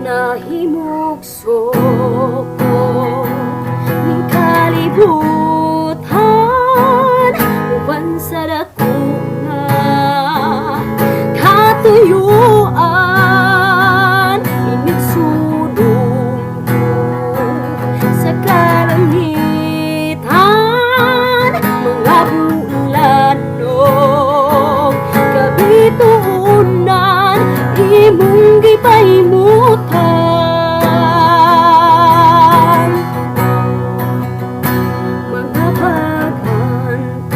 nahimugso ko ning kalibutan uban sa dakuna katuyuan inigsudong ko sa kalangitan mga bulanong kabituunan imong gipaimutan mga pag-antos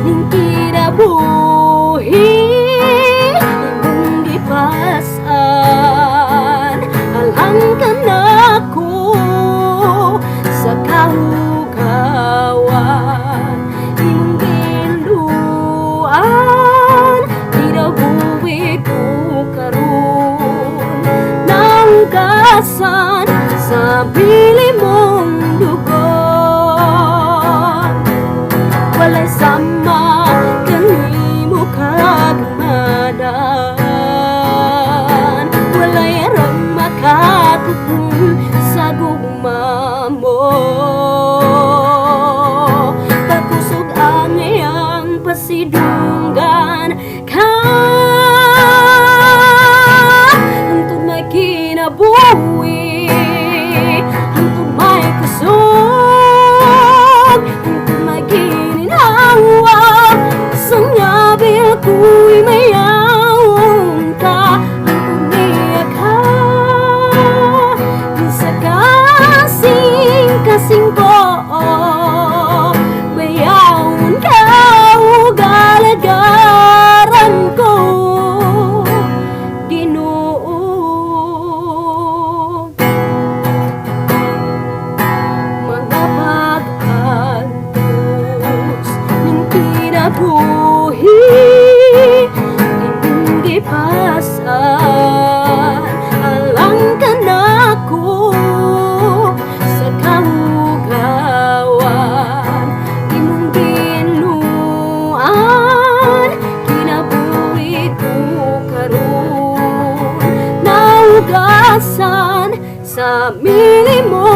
ning kinabuhi imong gipasan alang ka nako sa kahugawan imong ginluan kinabuhi ko karon naugasan sa bili mong dugon walay sama kanimo kagmadan walay aram makatupon sa gugma mo pagkusog ang iyang pasidunggan ka hantod may kinabuhi hantod may kusog hantod may gininhawa sa nyabil ko'y mayawon ka hantod niya ka sa kasing ko mayawon ka ugalagaran ko Ginoo mga pag-antos ning kinabuhi imong gipasan alang ka nako sa kahugawan imong ginuan kinabuhi ko karon naugasan sa minimo